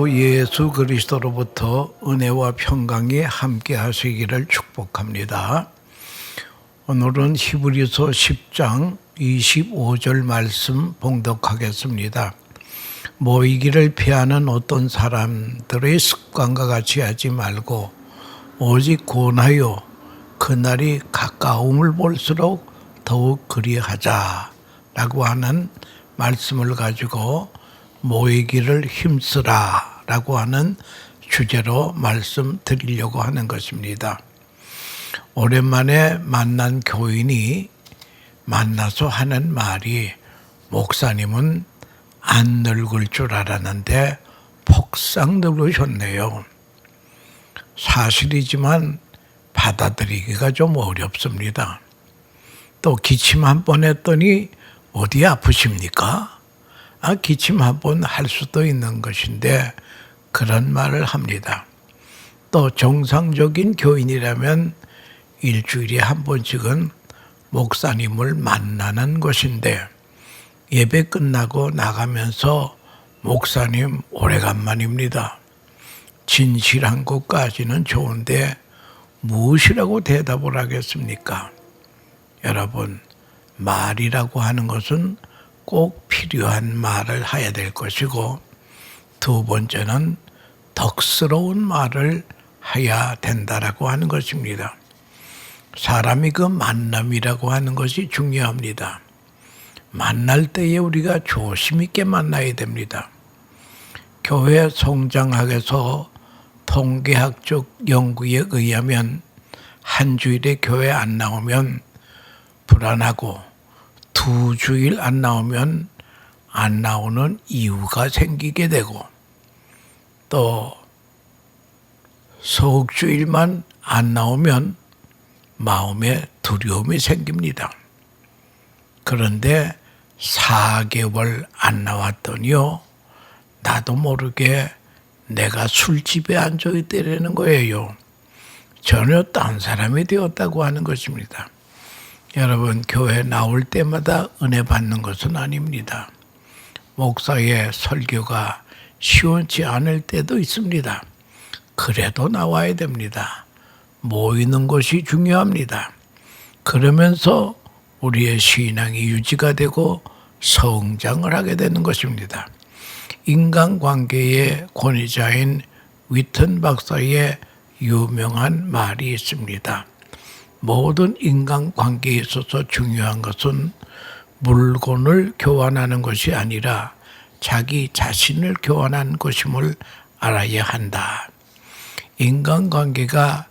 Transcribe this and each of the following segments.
주 예수 그리스도로부터 은혜와 평강이 함께 하시기를 축복합니다. 오늘은 히브리서 10장 25절 말씀 봉독하겠습니다. 모이기를 피하는 어떤 사람들의 습관과 같이 하지 말고 오직 권하여 그날이 가까움을 볼수록 더욱 그리하자라고 하는 말씀을 가지고 모이기를 힘쓰라 라고 하는 주제로 말씀드리려고 하는 것입니다. 오랜만에 만난 교인이 만나서 하는 말이 목사님은 안 늙을 줄 알았는데 폭삭 늙으셨네요. 사실이지만 받아들이기가 좀 어렵습니다. 또 기침 한 번 했더니 어디 아프십니까? 기침 한 번 할 수도 있는 것인데 그런 말을 합니다. 또 정상적인 교인이라면 일주일에 한 번씩은 목사님을 만나는 것인데 예배 끝나고 나가면서 목사님 오래간만입니다. 진실한 것까지는 좋은데 무엇이라고 대답을 하겠습니까? 여러분, 말이라고 하는 것은 꼭 필요한 말을 해야 될 것이고, 두 번째는 덕스러운 말을 해야 된다라고 하는 것입니다. 사람이 그 만남이라고 하는 것이 중요합니다. 만날 때에 우리가 조심 있게 만나야 됩니다. 교회 성장학에서 통계학적 연구에 의하면 한 주일에 교회 안 나오면 불안하고 두 주일 안 나오면 안 나오는 이유가 생기게 되고 또 석주일만 안 나오면 마음에 두려움이 생깁니다. 그런데 4개월 안 나왔더니요, 나도 모르게 내가 술집에 앉아 있다라는 거예요. 전혀 딴 사람이 되었다고 하는 것입니다. 여러분, 교회 나올 때마다 은혜 받는 것은 아닙니다. 목사의 설교가 시원치 않을 때도 있습니다. 그래도 나와야 됩니다. 모이는 것이 중요합니다. 그러면서 우리의 신앙이 유지가 되고 성장을 하게 되는 것입니다. 인간관계의 권위자인 위튼 박사의 유명한 말이 있습니다. 모든 인간관계에 있어서 중요한 것은 물건을 교환하는 것이 아니라 자기 자신을 교환하는 것임을 알아야 한다. 인간관계가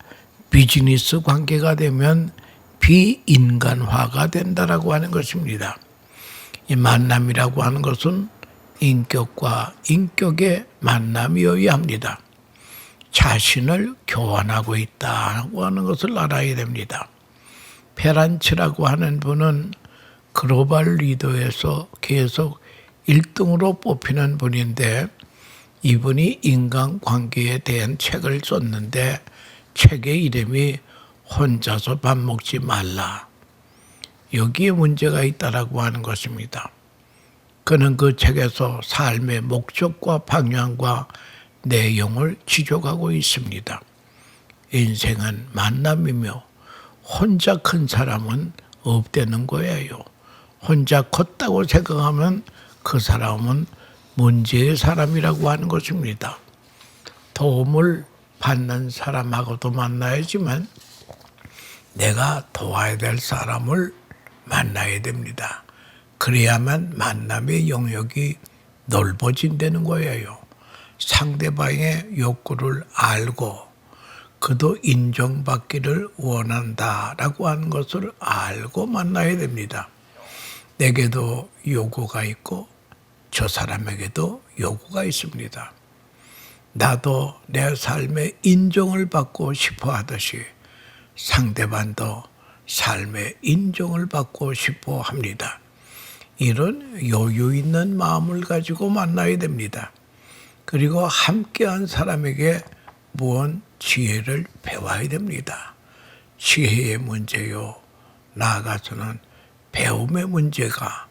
비즈니스 관계가 되면 비인간화가 된다라고 하는 것입니다. 이 만남이라고 하는 것은 인격과 인격의 만남이어야 합니다. 자신을 교환하고 있다고 하는 것을 알아야 됩니다. 페란치라고 하는 분은 글로벌 리더에서 계속 1등으로 뽑히는 분인데 이분이 인간관계에 대한 책을 썼는데 책의 이름이 혼자서 밥 먹지 말라. 여기에 문제가 있다라고 하는 것입니다. 그는 그 책에서 삶의 목적과 방향과 내용을 지적하고 있습니다. 인생은 만남이며 혼자 큰 사람은 없다는 거예요. 혼자 컸다고 생각하면 그 사람은 문제의 사람이라고 하는 것입니다. 도움을 받는 사람하고도 만나야지만 내가 도와야 될 사람을 만나야 됩니다. 그래야만 만남의 영역이 넓어진다는 거예요. 상대방의 욕구를 알고 그도 인정받기를 원한다라고 하는 것을 알고 만나야 됩니다. 내게도 요구가 있고 저 사람에게도 요구가 있습니다. 나도 내 삶의 인정을 받고 싶어 하듯이 상대방도 삶의 인정을 받고 싶어 합니다. 이런 여유 있는 마음을 가지고 만나야 됩니다. 그리고 함께한 사람에게 무언 지혜를 배워야 됩니다. 지혜의 문제요, 나아가서는 배움의 문제가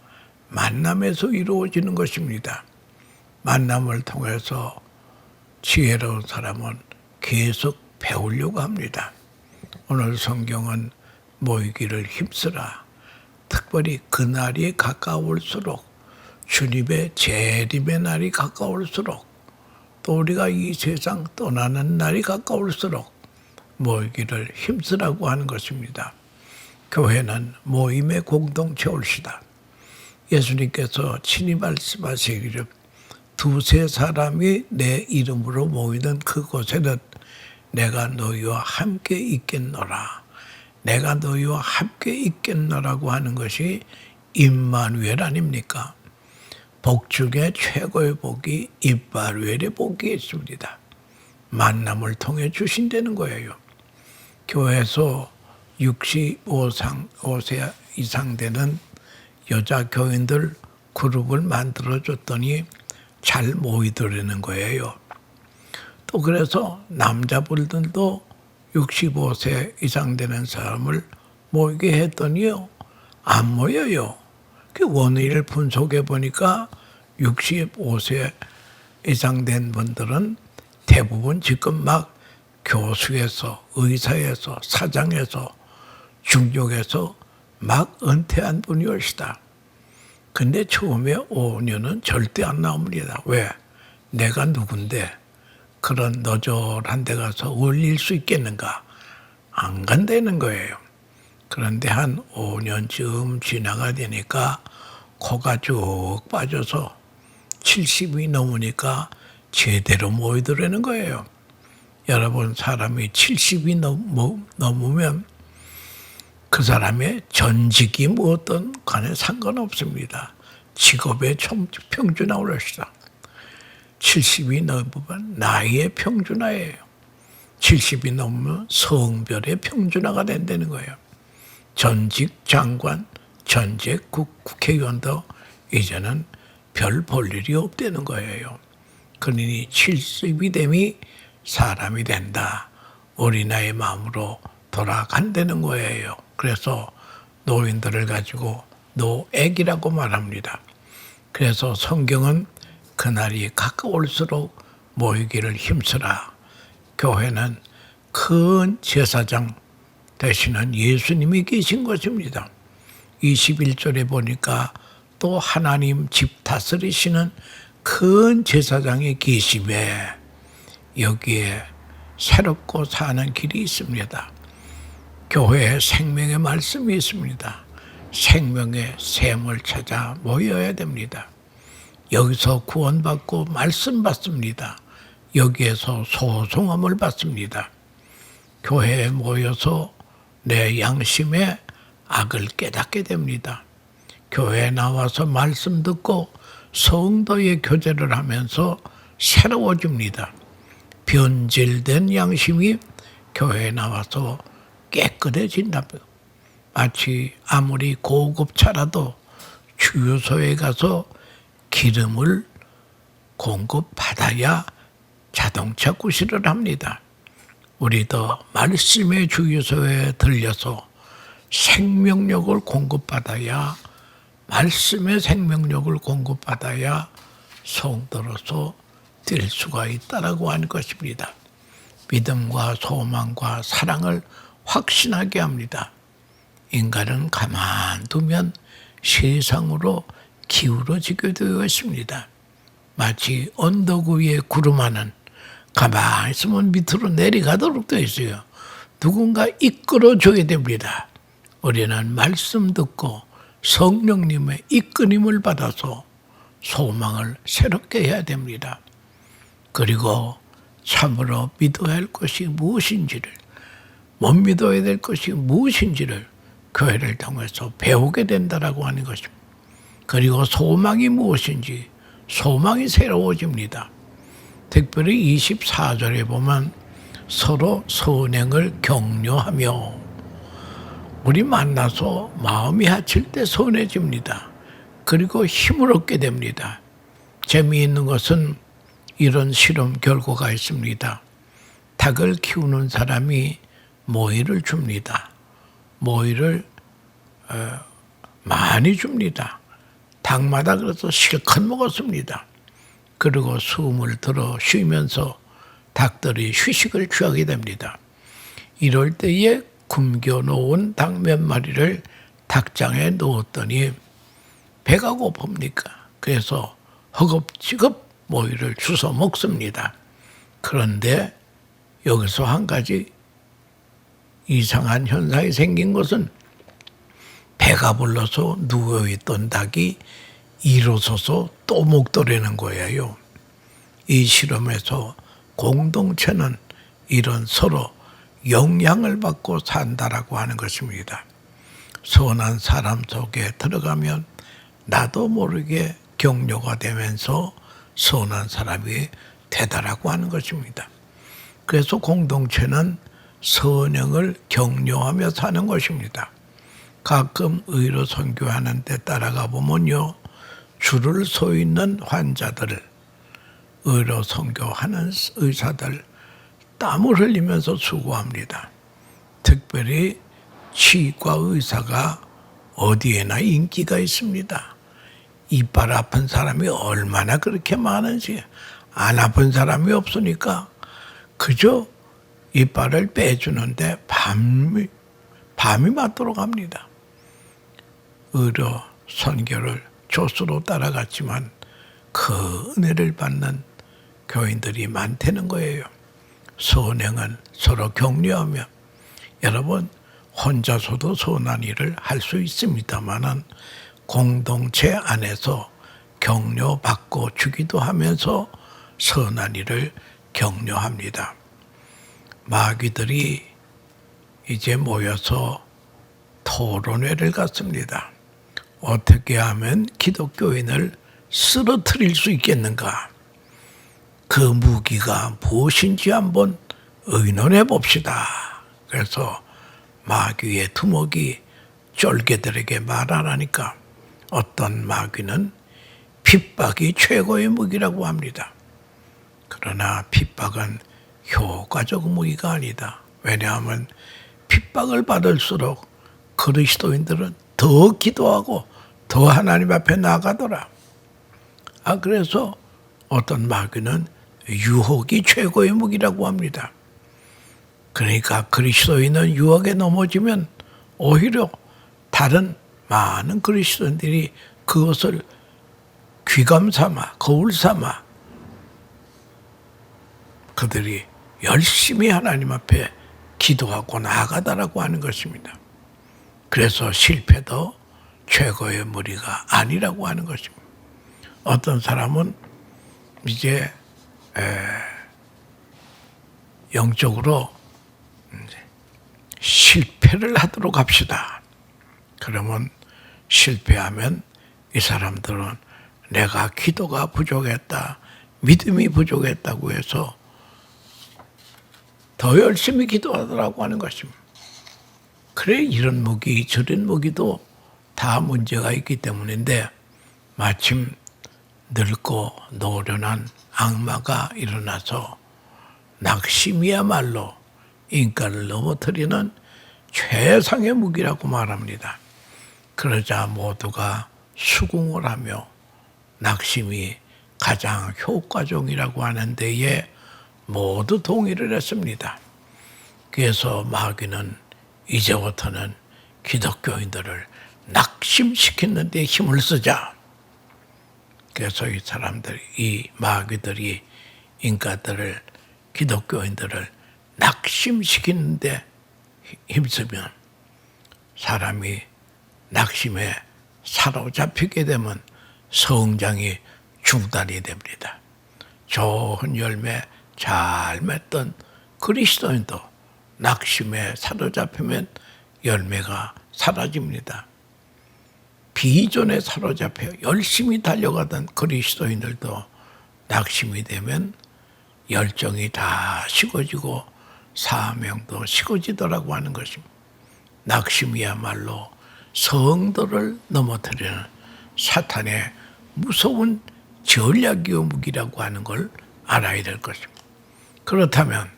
만남에서 이루어지는 것입니다. 만남을 통해서 지혜로운 사람은 계속 배우려고 합니다. 오늘 성경은 모이기를 힘쓰라. 특별히 그날이 가까울수록, 주님의 재림의 날이 가까울수록, 또 우리가 이 세상 떠나는 날이 가까울수록 모이기를 힘쓰라고 하는 것입니다. 교회는 모임의 공동체올시다. 예수님께서 친히 말씀하시기를 두세 사람이 내 이름으로 모이는 그곳에는 내가 너희와 함께 있겠노라. 내가 너희와 함께 있겠노라고 하는 것이 임마누엘 아닙니까? 복 중에 최고의 복이 임마누엘의 복이 있습니다. 만남을 통해 주신다는 거예요. 교회에서 65세 이상 되는 여자 교인들 그룹을 만들어줬더니 잘 모이더라는 거예요. 또 그래서 남자분들도 65세 이상 되는 사람을 모이게 했더니요, 안 모여요. 그 원인을 분석해 보니까 65세 이상 된 분들은 대부분 지금 막 교수에서, 의사에서, 사장에서, 중역에서 막 은퇴한 분이 올시다. 근데 처음에 5년은 절대 안 나옵니다. 왜? 내가 누군데 그런 너절한 데 가서 올릴 수 있겠는가? 안 간다는 거예요. 그런데 한 5년쯤 지나가 되니까 코가 쭉 빠져서 70이 넘으니까 제대로 모이더라는 거예요. 여러분, 사람이 70이 넘으면 그 사람의 전직이 무엇든 간에 상관없습니다. 직업의 평준화를 합시다. 70이 넘으면 나이의 평준화예요. 70이 넘으면 성별의 평준화가 된다는 거예요. 전직 장관, 전직 국회의원도 이제는 별 볼 일이 없다는 거예요. 그러니 70이 됨이 사람이 된다. 어린아이의 마음으로 돌아간다는 거예요. 그래서 노인들을 가지고 노액이라고 말합니다. 그래서 성경은 그날이 가까울수록 모이기를 힘쓰라. 교회는 큰 제사장 되시는 예수님이 계신 것입니다. 21절에 보니까 또 하나님 집 다스리시는 큰 제사장이 계심에 여기에 새롭고 사는 길이 있습니다. 교회에 생명의 말씀이 있습니다. 생명의 샘을 찾아 모여야 됩니다. 여기서 구원받고 말씀 받습니다. 여기에서 소송함을 받습니다. 교회에 모여서 내 양심의 악을 깨닫게 됩니다. 교회에 나와서 말씀 듣고 성도의 교제를 하면서 새로워집니다. 변질된 양심이 교회에 나와서 깨끗해진다고요. 마치 아무리 고급차라도 주유소에 가서 기름을 공급받아야 자동차 구실을 합니다. 우리도 말씀의 주유소에 들려서 생명력을 공급받아야, 말씀의 생명력을 공급받아야 성도로서 될 수가 있다라고 하는 것입니다. 믿음과 소망과 사랑을 확신하게 합니다. 인간은 가만두면 세상으로 기울어지게 되어 있습니다. 마치 언덕 위에 구름하는, 가만히 있으면 밑으로 내려가도록 되어 있어요. 누군가 이끌어줘야 됩니다. 우리는 말씀 듣고 성령님의 이끌림을 받아서 소망을 새롭게 해야 됩니다. 그리고 참으로 믿어야 할 것이 무엇인지를, 못 믿어야 될 것이 무엇인지를 교회를 통해서 배우게 된다라고 하는 것입니다. 그리고 소망이 무엇인지, 소망이 새로워집니다. 특별히 24절에 보면 서로 선행을 격려하며, 우리 만나서 마음이 하칠 때 선해집니다. 그리고 힘을 얻게 됩니다. 재미있는 것은 이런 실험 결과가 있습니다. 닭을 키우는 사람이 모이를 줍니다. 모이를 많이 줍니다. 닭마다 그래서 실컷 먹었습니다. 그리고 숨을 들어 쉬면서 닭들이 휴식을 취하게 됩니다. 이럴 때에 굶겨놓은 닭 몇 마리를 닭장에 넣었더니 배가 고픕니까? 그래서 허겁지겁 모이를 주워 먹습니다. 그런데 여기서 한 가지 이상한 현상이 생긴 것은 배가 불러서 누워있던 닭이 일어서서 또 먹더라는 거예요. 이 실험에서 공동체는 이런 서로 영향을 받고 산다라고 하는 것입니다. 선한 사람 속에 들어가면 나도 모르게 격려가 되면서 선한 사람이 되다라고 하는 것입니다. 그래서 공동체는 선행을 격려하며 사는 것입니다. 가끔 의로 선교하는 데 따라가 보면요, 줄을 서 있는 환자들, 의로 선교하는 의사들 땀을 흘리면서 수고합니다. 특별히 치과 의사가 어디에나 인기가 있습니다. 이빨 아픈 사람이 얼마나 그렇게 많은지, 안 아픈 사람이 없으니까 그저 이빨을 빼주는데 밤이 맞도록 합니다. 의료 선교를 조수로 따라갔지만 그 은혜를 받는 교인들이 많다는 거예요. 선행은 서로 격려하며, 여러분 혼자서도 선한 일을 할 수 있습니다만은 공동체 안에서 격려받고 주기도 하면서 선한 일을 격려합니다. 마귀들이 이제 모여서 토론회를 갖습니다. 어떻게 하면 기독교인을 쓰러뜨릴 수 있겠는가? 그 무기가 무엇인지 한번 의논해 봅시다. 그래서 마귀의 두목이 쫄개들에게 말하라니까 어떤 마귀는 핍박이 최고의 무기라고 합니다. 그러나 핍박은 효과적 무기가 아니다. 왜냐하면 핍박을 받을수록 그리스도인들은 더 기도하고 더 하나님 앞에 나가더라. 그래서 어떤 마귀는 유혹이 최고의 무기라고 합니다. 그러니까 그리스도인은 유혹에 넘어지면 오히려 다른 많은 그리스도인들이 그것을 귀감 삼아, 거울 삼아 그들이 열심히 하나님 앞에 기도하고 나아가다라고 하는 것입니다. 그래서 실패도 최고의 무리가 아니라고 하는 것입니다. 어떤 사람은 이제 영적으로 실패를 하도록 합시다. 그러면 실패하면 이 사람들은 내가 기도가 부족했다, 믿음이 부족했다고 해서 더 열심히 기도하더라고 하는 것입니다. 그래, 이런 무기 저런 무기도 다 문제가 있기 때문인데 마침 늙고 노련한 악마가 일어나서 낙심이야말로 인간을 넘어뜨리는 최상의 무기라고 말합니다. 그러자 모두가 수긍을 하며 낙심이 가장 효과적이라고 하는 데에 모두 동의를 했습니다. 그래서 마귀는 이제부터는 기독교인들을 낙심시키는 데 힘을 쓰자. 그래서 이 사람들이, 이 마귀들이 인간들을, 기독교인들을 낙심시키는 데 힘쓰면 사람이 낙심에 사로잡히게 되면 성장이 중단이 됩니다. 좋은 열매 잘 맺던 그리스도인도 낙심에 사로잡히면 열매가 사라집니다. 비전에 사로잡혀 열심히 달려가던 그리스도인들도 낙심이 되면 열정이 다 식어지고 사명도 식어지더라고 하는 것입니다. 낙심이야말로 성도를 넘어뜨리는 사탄의 무서운 전략이요 무기라고 하는 걸 알아야 될 것입니다. 그렇다면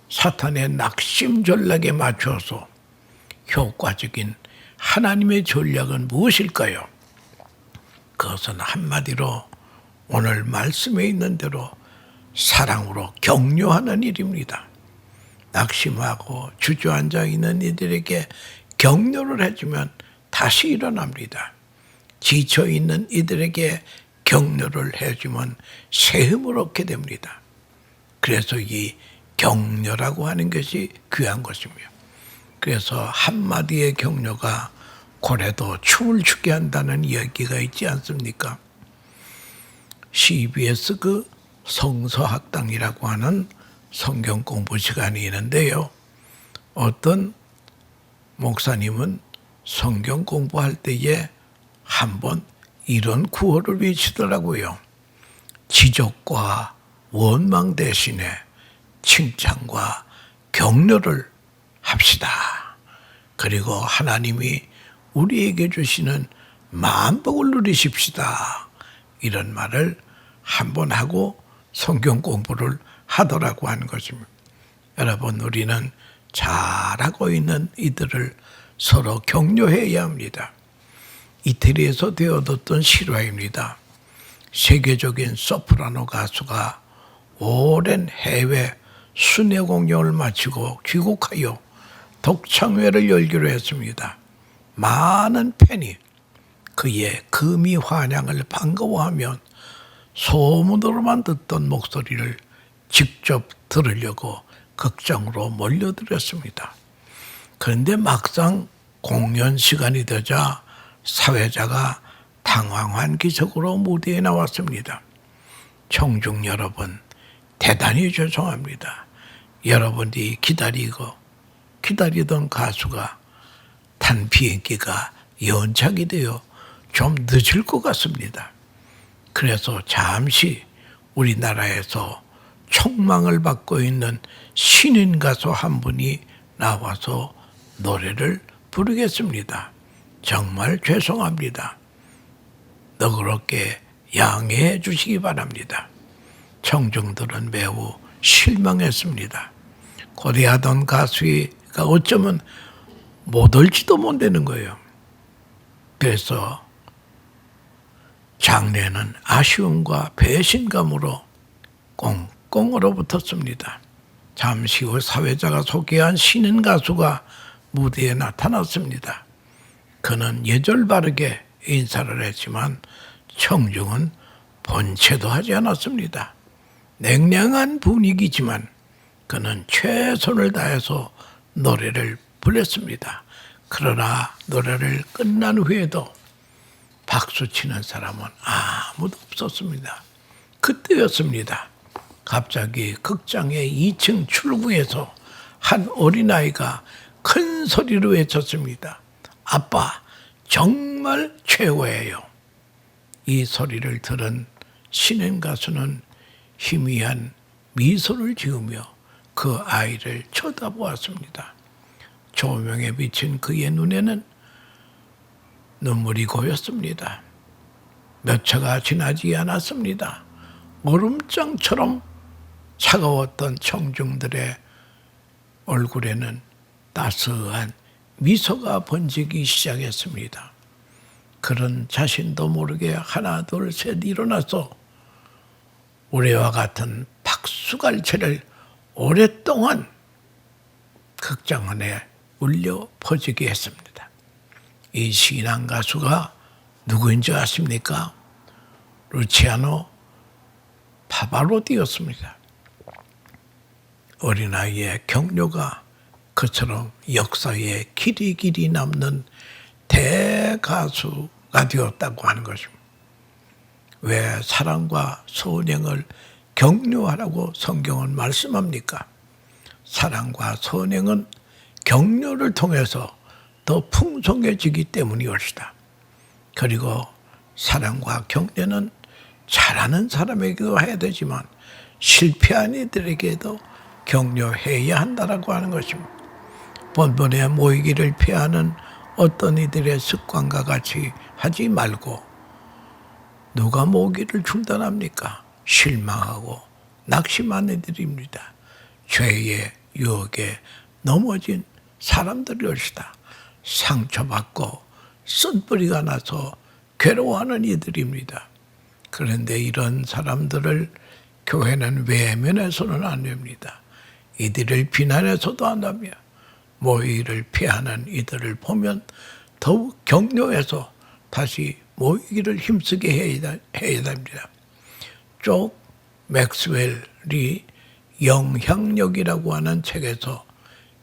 사탄의 낙심 전략에 맞춰서 효과적인 하나님의 전략은 무엇일까요? 그것은 한마디로 오늘 말씀에 있는 대로 사랑으로 격려하는 일입니다. 낙심하고 주저앉아 있는 이들에게 격려를 해주면 다시 일어납니다. 지쳐있는 이들에게 격려를 해주면 새 힘을 얻게 됩니다. 그래서 이 격려라고 하는 것이 귀한 것이며, 그래서 한마디의 격려가 고래도 춤을 추게 한다는 이야기가 있지 않습니까? CBS 그 성서학당이라고 하는 성경 공부 시간이 있는데요. 어떤 목사님은 성경 공부할 때에 한번 이런 구호를 외치더라고요. 지적과 원망 대신에 칭찬과 격려를 합시다. 그리고 하나님이 우리에게 주시는 만복을 누리십시다. 이런 말을 한번 하고 성경 공부를 하더라고 하는 것입니다. 여러분, 우리는 잘하고 있는 이들을 서로 격려해야 합니다. 이태리에서 되어뒀던 실화입니다. 세계적인 소프라노 가수가 오랜 해외 순회 공연을 마치고 귀국하여 독창회를 열기로 했습니다. 많은 팬이 그의 금이 환향을 반가워하면 소문으로만 듣던 목소리를 직접 들으려고 극장으로 몰려들었습니다. 그런데 막상 공연 시간이 되자 사회자가 당황한 기색으로 무대에 나왔습니다. 청중 여러분, 대단히 죄송합니다. 여러분이 기다리던 가수가 탄 비행기가 연착이 되어 좀 늦을 것 같습니다. 그래서 잠시 우리나라에서 촉망을 받고 있는 신인 가수 한 분이 나와서 노래를 부르겠습니다. 정말 죄송합니다. 너그럽게 양해해 주시기 바랍니다. 청중들은 매우 실망했습니다. 고대하던 가수가 어쩌면 못 올지도 못되는 거예요. 그래서 장례는 아쉬움과 배신감으로 꽁꽁 얼어붙었습니다. 잠시 후 사회자가 소개한 신인 가수가 무대에 나타났습니다. 그는 예절 바르게 인사를 했지만 청중은 본체도 하지 않았습니다. 냉랭한 분위기지만 그는 최선을 다해서 노래를 불렀습니다. 그러나 노래를 끝난 후에도 박수치는 사람은 아무도 없었습니다. 그때였습니다. 갑자기 극장의 2층 출구에서 한 어린아이가 큰 소리로 외쳤습니다. 아빠, 정말 최고예요. 이 소리를 들은 신인 가수는 희미한 미소를 지으며 그 아이를 쳐다보았습니다. 조명에 비친 그의 눈에는 눈물이 고였습니다. 몇 차가 지나지 않았습니다. 얼음장처럼 차가웠던 청중들의 얼굴에는 따스한 미소가 번지기 시작했습니다. 그런 자신도 모르게 하나 둘 셋 일어나서 우리와 같은 박수갈채를 오랫동안 극장 안에 울려 퍼지게 했습니다. 이 신앙 가수가 누구인지 아십니까? 루치아노 파바로티였습니다. 어린아이의 격려가 그처럼 역사에 길이 남는 대가수가 되었다고 하는 것입니다. 왜 사랑과 선행을 격려하라고 성경은 말씀합니까? 사랑과 선행은 격려를 통해서 더 풍성해지기 때문이었다. 그리고 사랑과 격려는 잘하는 사람에게도 해야 되지만 실패한 이들에게도 격려해야 한다라고 하는 것입니다. 번번에 모이기를 피하는 어떤 이들의 습관과 같이 하지 말고, 누가 모이기를 중단합니까? 실망하고 낙심한 이들입니다. 죄의 유혹에 넘어진 사람들이었다. 상처받고 쓴뿌리가 나서 괴로워하는 이들입니다. 그런데 이런 사람들을 교회는 외면해서는 안 됩니다. 이들을 비난해서도 안 합니다. 모이기를 피하는 이들을 보면 더욱 격려해서 다시 모이기를 힘쓰게 해야 됩니다. 쪽 맥스웰이 영향력이라고 하는 책에서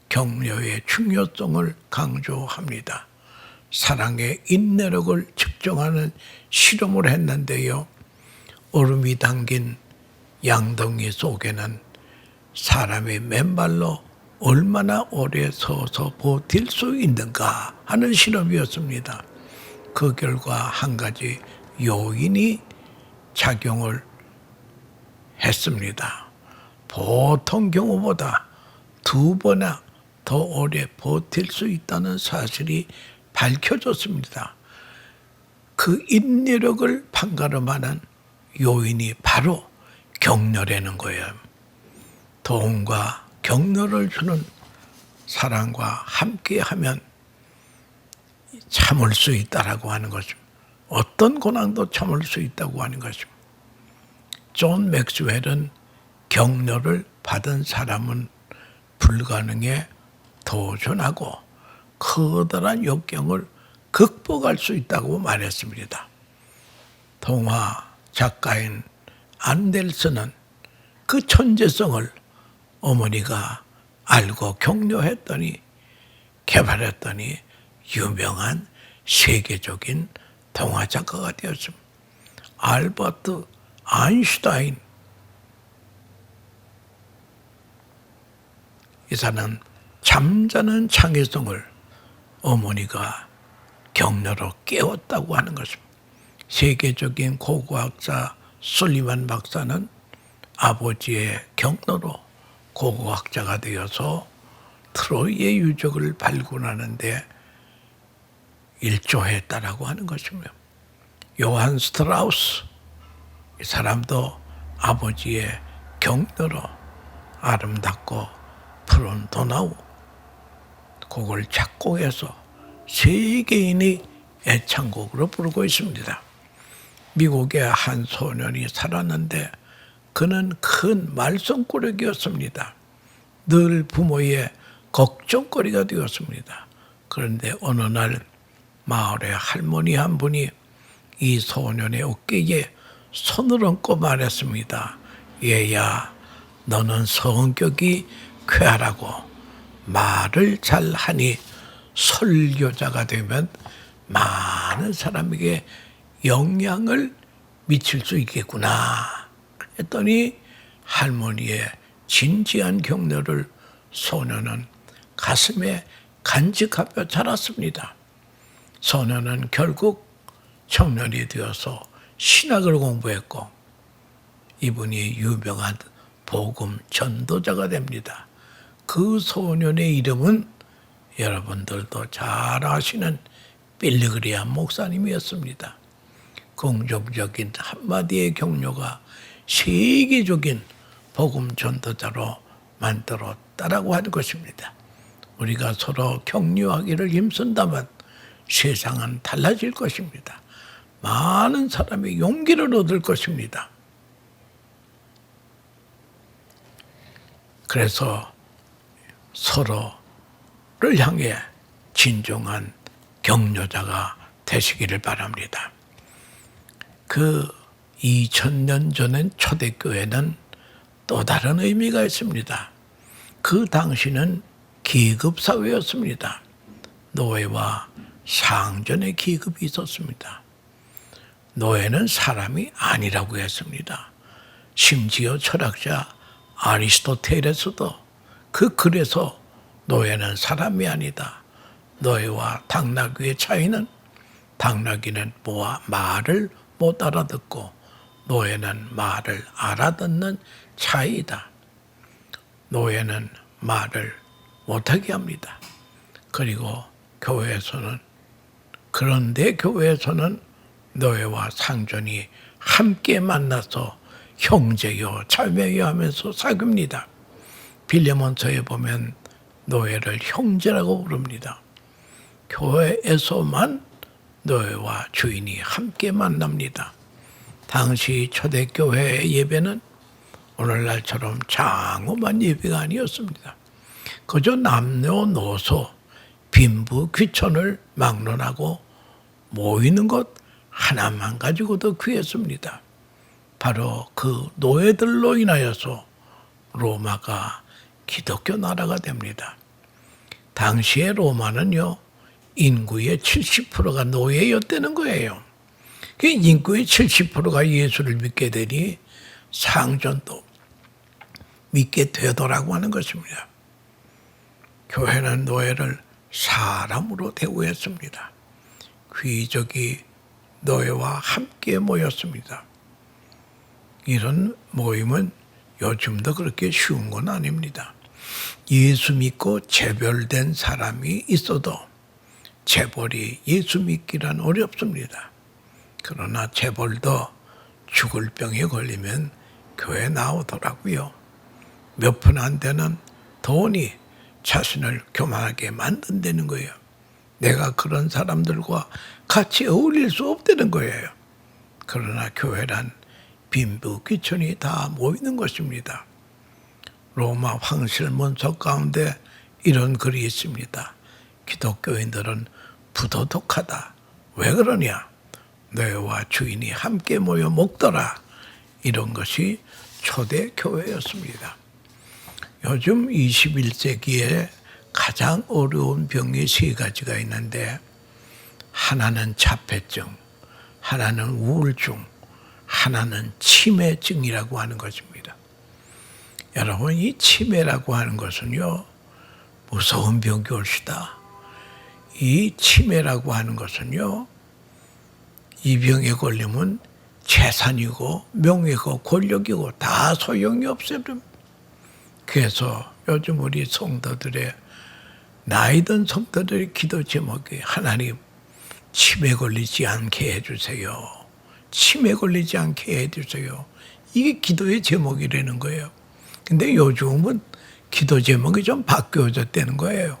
격려의 중요성을 강조합니다. 사랑의 인내력을 측정하는 실험을 했는데요. 얼음이 담긴 양동이 속에는 사람이 맨발로 얼마나 오래 서서 버틸 수 있는가 하는 실험이었습니다. 그 결과 한 가지 요인이 작용을 했습니다. 보통 경우보다 2배나 더 오래 버틸 수 있다는 사실이 밝혀졌습니다. 그 인내력을 판가름하는 요인이 바로 격려라는 거예요. 도움과 격려를 주는 사람과 함께하면 참을 수 있다라고 하는 것입니다. 어떤 고난도 참을 수 있다고 하는 것입니다. 존 맥스웰은 격려를 받은 사람은 불가능에 도전하고 커다란 역경을 극복할 수 있다고 말했습니다. 동화 작가인 안델슨은 그 천재성을 어머니가 알고 격려했더니 개발했더니 유명한 세계적인 동화 작가가 되었습니다. 알버트 아인슈타인 이사는 잠자는 창의성을 어머니가 격려로 깨웠다고 하는 것입니다. 세계적인 고고학자 술리만 박사는 아버지의 격려로 고고학자가 되어서 트로이의 유적을 발굴하는 데 일조했다라고 하는 것입니다. 요한 스트라우스 이 사람도 아버지의 격려로 아름답고 푸른 도나우 곡을 작곡해서 세계인이 애창곡으로 부르고 있습니다. 미국의 한 소년이 살았는데 그는 큰 말썽꾸러기였습니다. 늘 부모의 걱정거리가 되었습니다. 그런데 어느 날 마을의 할머니 한 분이 이 소년의 어깨에 손을 얹고 말했습니다. 얘야, 너는 성격이 쾌활하고 말을 잘하니 설교자가 되면 많은 사람에게 영향을 미칠 수 있겠구나 했더니 할머니의 진지한 격려를 소년은 가슴에 간직하며 자랐습니다. 소년은 결국 청년이 되어서 신학을 공부했고 이분이 유명한 복음 전도자가 됩니다. 그 소년의 이름은 여러분들도 잘 아시는 빌리그리암 목사님이었습니다. 긍정적인 한마디의 격려가 세계적인 복음 전도자로 만들었다라고 하는 것입니다. 우리가 서로 격려하기를 힘쓴다면 세상은 달라질 것입니다. 많은 사람이 용기를 얻을 것입니다. 그래서 서로를 향해 진정한 격려자가 되시기를 바랍니다. 그 2000년 전엔 초대교회는 또 다른 의미가 있습니다. 그 당시는 계급사회였습니다. 노예와 상전의 계급이 있었습니다. 노예는 사람이 아니라고 했습니다. 심지어 철학자 아리스토텔에서도 그 글에서 노예는 사람이 아니다. 노예와 당나귀의 차이는 당나귀는 말을 못 알아듣고 노예는 말을 알아듣는 차이다. 노예는 말을 못하게 합니다. 그리고 그런데 교회에서는 노예와 상전이 함께 만나서 형제요 자매요 하면서 사귀입니다. 빌레몬서에 보면 노예를 형제라고 부릅니다. 교회에서만 노예와 주인이 함께 만납니다. 당시 초대교회의 예배는 오늘날처럼 장엄한 예배가 아니었습니다. 그저 남녀노소 빈부 귀천을 막론하고 모이는 것 하나만 가지고도 귀했습니다. 바로 그 노예들로 인하여서 로마가 기독교 나라가 됩니다. 당시의 로마는요, 인구의 70%가 노예였다는 거예요. 그 인구의 70%가 예수를 믿게 되니 상전도 믿게 되더라고 하는 것입니다. 교회는 노예를 사람으로 대우했습니다. 귀족이 노예와 함께 모였습니다. 이런 모임은 요즘도 그렇게 쉬운 건 아닙니다. 예수 믿고 재벌된 사람이 있어도 재벌이 예수 믿기란 어렵습니다. 그러나 재벌도 죽을 병에 걸리면 교회 나오더라고요. 몇 푼 안 되는 돈이 자신을 교만하게 만든다는 거예요. 내가 그런 사람들과 같이 어울릴 수 없다는 거예요. 그러나 교회란 빈부 귀천이 다 모이는 것입니다. 로마 황실 문서 가운데 이런 글이 있습니다. 기독교인들은 부도덕하다. 왜 그러냐? 너와 주인이 함께 모여 먹더라. 이런 것이 초대 교회였습니다. 요즘 21세기에 가장 어려운 병이 세 가지가 있는데, 하나는 자폐증, 하나는 우울증, 하나는 치매증이라고 하는 것입니다. 여러분, 이 치매라고 하는 것은요, 무서운 병이 올시다. 이 치매라고 하는 것은요, 이 병에 걸리면 재산이고 명예고 권력이고 다 소용이 없어요. 그래서 요즘 우리 성도들의 나이 든 성도들의 기도 제목이 하나님 치매 걸리지 않게 해주세요. 치매 걸리지 않게 해주세요. 이게 기도의 제목이라는 거예요. 근데 요즘은 기도 제목이 좀 바뀌어졌다는 거예요.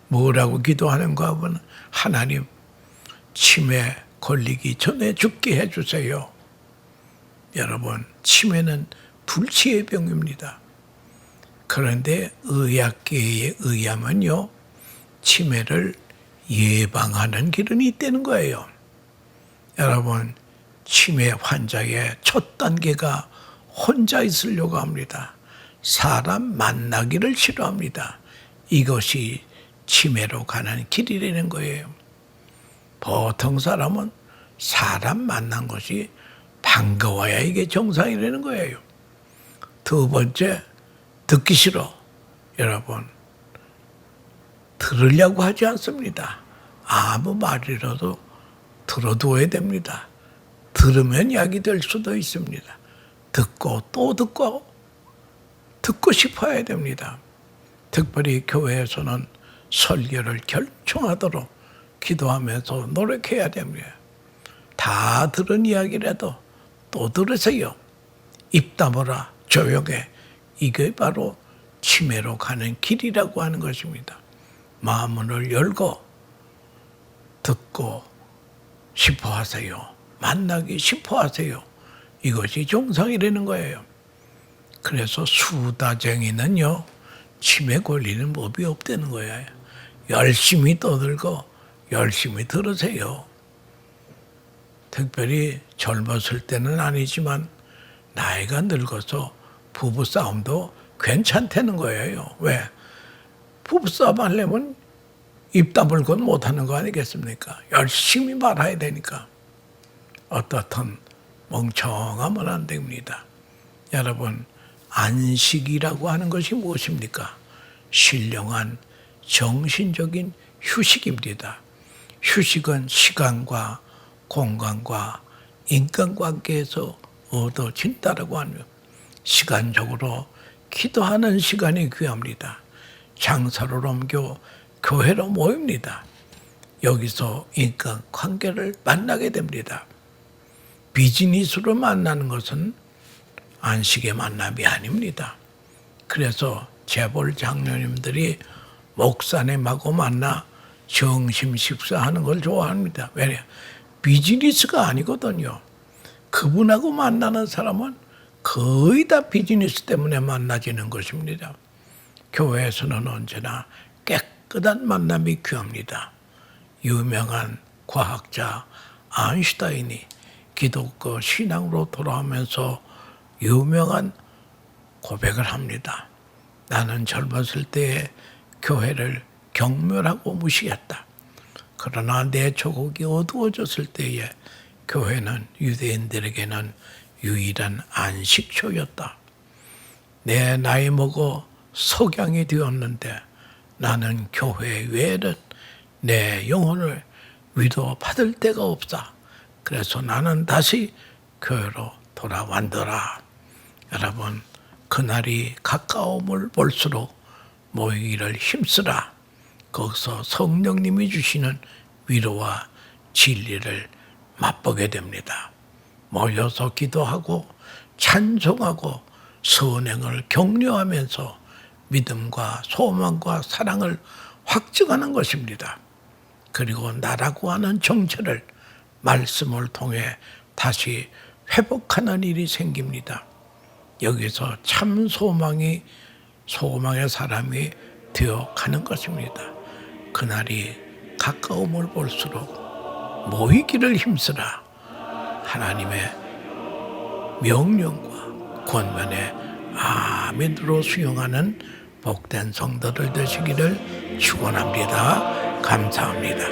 뭐라고 기도하는가 하면 하나님 치매 걸리기 전에 죽게 해주세요. 여러분, 치매는 불치의 병입니다. 그런데 의학계에 의하면요, 치매를 예방하는 길은 있다는 거예요. 여러분, 치매 환자의 첫 단계가 혼자 있으려고 합니다. 사람 만나기를 싫어합니다. 이것이 치매로 가는 길이라는 거예요. 보통 사람은 사람 만난 것이 반가워야 이게 정상이라는 거예요. 두 번째, 듣기 싫어. 여러분, 들으려고 하지 않습니다. 아무 말이라도 들어둬야 됩니다. 들으면 약이 될 수도 있습니다. 듣고 또 듣고 싶어야 됩니다. 특별히 교회에서는 설교를 결정하도록 기도하면서 노력해야 됩니다. 다 들은 이야기라도 또 들으세요. 입 다물어 조용해. 이게 바로 치매로 가는 길이라고 하는 것입니다. 마음을 열고 듣고 싶어 하세요. 만나기 싶어 하세요. 이것이 정상이라는 거예요. 그래서 수다쟁이는요, 치매 걸리는 법이 없다는 거예요. 열심히 떠들고 열심히 들으세요. 특별히 젊었을 때는 아니지만 나이가 늙어서 부부싸움도 괜찮다는 거예요. 왜? 부부싸움 하려면 입 다물고 못하는 거 아니겠습니까? 열심히 말해야 되니까. 어떻든 멍청하면 안 됩니다. 여러분, 안식이라고 하는 것이 무엇입니까? 신령한 정신적인 휴식입니다. 휴식은 시간과 공간과 인간관계에서 얻어진다라고 하는, 시간적으로 기도하는 시간이 귀합니다. 장사를 옮겨 교회로 모입니다. 여기서 인간관계를 만나게 됩니다. 비즈니스로 만나는 것은 안식의 만남이 아닙니다. 그래서 재벌 장로님들이 목사님하고 만나 점심 식사하는 걸 좋아합니다. 왜냐? 비즈니스가 아니거든요. 그분하고 만나는 사람은 거의 다 비즈니스 때문에 만나지는 것입니다. 교회에서는 언제나 깨끗한 만남이 귀합니다. 유명한 과학자 아인슈타인이 기독교 신앙으로 돌아오면서 유명한 고백을 합니다. 나는 젊었을 때에 교회를 경멸하고 무시했다. 그러나 내 조국이 어두워졌을 때에 교회는 유대인들에게는 유일한 안식처였다. 내 나이 먹어 석양이 되었는데 나는 교회 외에는 내 영혼을 위로받을 데가 없다. 그래서 나는 다시 교회로 돌아왔더라. 여러분, 그날이 가까움을 볼수록 모이기를 힘쓰라. 거기서 성령님이 주시는 위로와 진리를 맛보게 됩니다. 모여서 기도하고 찬송하고 선행을 격려하면서 믿음과 소망과 사랑을 확증하는 것입니다. 그리고 나라고 하는 정체를 말씀을 통해 다시 회복하는 일이 생깁니다. 여기서 참 소망의 사람이 되어 가는 것입니다. 그날이 가까움을 볼수록 모이기를 힘쓰라. 하나님의 명령과 권면에 아멘으로 수용하는 복된 성도들 되시기를 축원합니다. 감사합니다.